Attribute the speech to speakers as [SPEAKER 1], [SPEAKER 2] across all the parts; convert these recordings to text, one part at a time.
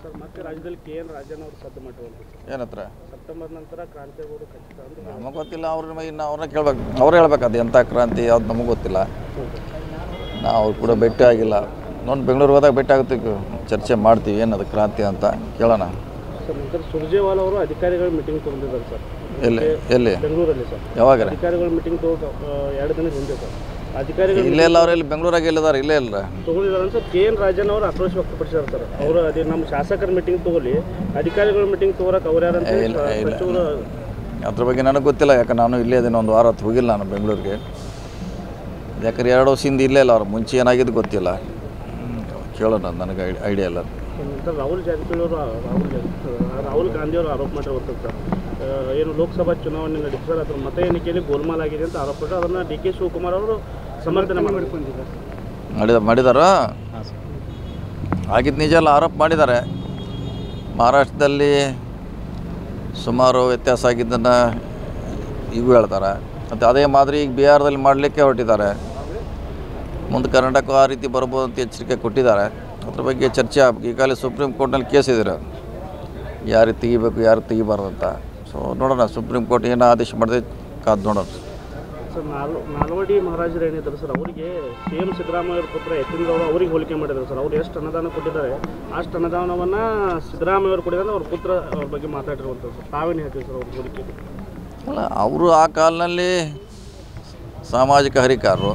[SPEAKER 1] Sir ಮತ್ತೆ ರಾಜ್ಯದಲ್ಲಿ KN Rajanna ಅವರು ಸದ್ದು ಮಾಡುವಂತ
[SPEAKER 2] ಏನತ್ರ
[SPEAKER 1] ಸೆಪ್ಟೆಂಬರ್ ನಂತರ ಕ್ರಾಂತಿ ಆಗೋದು ಖಚಿತ ಅಂದ್ರೆ
[SPEAKER 2] ನಮಗೆ ಗೊತ್ತಿಲ್ಲ. ಇನ್ನು ಅವ್ರನ್ನ ಕೇಳ್ಬೇಕು, ಅವರೇ ಹೇಳ್ಬೇಕು ಅದು ಎಂಥ ಕ್ರಾಂತಿ ಯಾವ್ದು ನಮಗೆ ಗೊತ್ತಿಲ್ಲ. ನಾವು ಅವ್ರು ಕೂಡ ಭೇಟಿ ಆಗಿಲ್ಲ. ನೋಡಿ ಬೆಂಗಳೂರು ಹೋದಾಗ ಭೇಟಿ ಆಗುತ್ತೆ, ಚರ್ಚೆ ಮಾಡ್ತೀವಿ ಏನದು ಕ್ರಾಂತಿ ಅಂತ ಕೇಳೋಣ.
[SPEAKER 1] ಸರ್ ನಂತರ ಸುರ್ಜೇವಾಲ ಅವರು ಅಧಿಕಾರಿಗಳ ಮೀಟಿಂಗ್ ತೊಗೊಂಡಿದ್ದಾರೆ ಸರ್.
[SPEAKER 2] ಎಲ್ಲಿ
[SPEAKER 1] ಬೆಂಗಳೂರಲ್ಲಿ ಸರ್
[SPEAKER 2] ಯಾವಾಗ
[SPEAKER 1] ಅಧಿಕಾರಿಗಳ ಮೀಟಿಂಗ್ ತಗೊಂಡು 2 ದಿನದ ಹಿಂದೆ ಸರ್ ಅಧಿಕಾರಿಗಳು
[SPEAKER 2] ಇಲ್ಲೇ ಇಲ್ಲ. ಅವ್ರು ಇಲ್ಲಿ ಬೆಂಗಳೂರಾಗ ಎಲ್ಲಿದ್ದಾರೆ? ಇಲ್ಲೇ ಇಲ್ಲ
[SPEAKER 1] ತೊಗೊಂಡಿದ್ದಾರೆ ಸರ್. KN ರಾಜಣ್ಣ ಅವರು ಆಕ್ರೋಶ ವ್ಯಕ್ತಪಡಿಸಿದ್ದಾರೆ ಸರ್. ಅವರು ಅದೇ ನಮ್ಮ ಶಾಸಕರ ಮೀಟಿಂಗ್ ತಗೊಳ್ಳಿ, ಅಧಿಕಾರಿಗಳ ಮೀಟಿಂಗ್ ತಗೋರಕ್ಕೆ ಅವ್ರು ಯಾರಂತ ಸಚಿವರು
[SPEAKER 2] ಅದ್ರ ಬಗ್ಗೆ ನನಗೆ ಗೊತ್ತಿಲ್ಲ. ಯಾಕೆ ನಾನು ಇಲ್ಲೇ ಇದ್ದೀನಿ, ಒಂದು ವಾರ ಹೊತ್ತು ಹೋಗಿಲ್ಲ ನಾನು ಬೆಂಗಳೂರಿಗೆ. ಯಾಕಂದ್ರೆ 2 ವರ್ಷದಿಂದ ಇಲ್ಲೇ ಇಲ್ಲ. ಅವ್ರು ಮುಂಚೆ ಏನಾಗಿದ್ದು ಗೊತ್ತಿಲ್ಲ, ಕೇಳೋಣ, ನನಗೆ ಐಡಿಯಾ ಇಲ್ಲ.
[SPEAKER 1] ನಂತರ ರಾಹುಲ್ ಜಾರಕಿಹೊಳಿ ಅವರು ರಾಹುಲ್ ಗಾಂಧಿ ಅವರು ಆರೋಪ ಮಾಡಿರುವಂಥದ್ದು ಸರ್, ಏನು ಲೋಕಸಭಾ ಚುನಾವಣೆ ನಡೀತು ಸರ್, ಅದರ ಮತ ಎಣಿಕೆಯಲ್ಲಿ ಗೋಲ್ಮಾಲ್ ಆಗಿದೆ ಅಂತ ಆರೋಪ ಪಟ್ಟು ಅದನ್ನು DK ಶಿವಕುಮಾರ್ ಅವರು ಸಮರ್ಥನೆ
[SPEAKER 2] ಮಾಡಿದಾರ. ಆಗಿದ್ದು ನಿಜ ಎಲ್ಲ ಆರೋಪ ಮಾಡಿದ್ದಾರೆ. ಮಹಾರಾಷ್ಟ್ರದಲ್ಲಿ ಸುಮಾರು ವ್ಯತ್ಯಾಸ ಆಗಿದ್ದನ್ನು ಈಗೂ ಹೇಳ್ತಾರೆ. ಮತ್ತು ಅದೇ ಮಾದರಿ ಈಗ ಬಿಹಾರದಲ್ಲಿ ಮಾಡಲಿಕ್ಕೆ ಹೊರಟಿದ್ದಾರೆ. ಮುಂದೆ ಕರ್ನಾಟಕ ಆ ರೀತಿ ಬರ್ಬೋದು ಅಂತ ಎಚ್ಚರಿಕೆ ಕೊಟ್ಟಿದ್ದಾರೆ. ಅದ್ರ ಬಗ್ಗೆ ಚರ್ಚೆ ಆಗಬೇಕು. ಈಗಾಗಲೇ ಸುಪ್ರೀಂ ಕೋರ್ಟ್ನಲ್ಲಿ ಕೇಸ್ ಇದ್ದೀರ, ಯಾರಿಗೆ ತೆಗಿಬೇಕು ಯಾರು ತೆಗಿಬಾರ್ದು ಅಂತ. ಸೊ ನೋಡೋಣ, ಸುಪ್ರೀಂ ಕೋರ್ಟ್ ಏನು ಆದೇಶ ಮಾಡಿದೆ ಕಾದು ನೋಡೋಣ.
[SPEAKER 1] ಸರ್ ನಾಲ್ವಡಿ ಮಹಾರಾಜರು ಏನಿದ್ದಾರೆ ಸರ್, ಅವರಿಗೆ CM ಸಿದ್ದರಾಮಯ್ಯ ಅವ್ರ ಪುತ್ರ ಯತೀಂದ್ರ ಅವರಿಗೆ ಹೋಲಿಕೆ ಮಾಡಿದ್ದಾರೆ ಸರ್. ಅವ್ರು ಎಷ್ಟು ಅನುದಾನ ಕೊಟ್ಟಿದ್ದಾರೆ ಅಷ್ಟು ಅನುದಾನವನ್ನು ಸಿದ್ದರಾಮಯ್ಯ ಅವರು ಕೊಟ್ಟಿದ್ದಾರೆ, ಅವ್ರ ಪುತ್ರ ಅವ್ರ ಬಗ್ಗೆ ಮಾತಾಡಿರುವಂಥದ್ದು ಸರ್. ತಾವೇನು ಹೇಳ್ತೀವಿ ಸರ್ ಅವ್ರ ಹೋಲಿಕೆ?
[SPEAKER 2] ಅಲ್ಲ, ಅವರು ಆ ಕಾಲದಲ್ಲಿ ಸಾಮಾಜಿಕ ಹರಿಕಾರರು,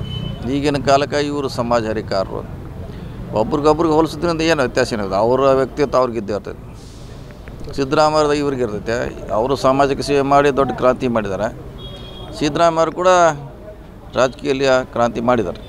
[SPEAKER 2] ಈಗಿನ ಕಾಲಕ್ಕೆ ಇವರು ಸಮಾಜ ಹರಿಕಾರರು. ಒಬ್ರಿಗೊಬ್ರಿಗೆ ಹೋಲಿಸೋದ್ರಿಂದ ಏನು ವ್ಯತ್ಯಾಸ ಏನಿದೆ? ಅವರ ವ್ಯಕ್ತಿತ್ವ ಅವ್ರಿಗಿದ್ದೇ ಇರ್ತೈತೆ. ಸಿದ್ದರಾಮಯ್ಯದ ಇವ್ರಿಗೆ ಇರ್ತೈತೆ. ಅವರು ಸಾಮಾಜಿಕ ಸೇವೆ ಮಾಡಿ ದೊಡ್ಡ ಕ್ರಾಂತಿ ಮಾಡಿದ್ದಾರೆ. ಸಿದ್ದರಾಮಯ್ಯವರು ಕೂಡ ರಾಜಕೀಯಲ್ಲಿ ಕ್ರಾಂತಿ ಮಾಡಿದ್ದಾರೆ.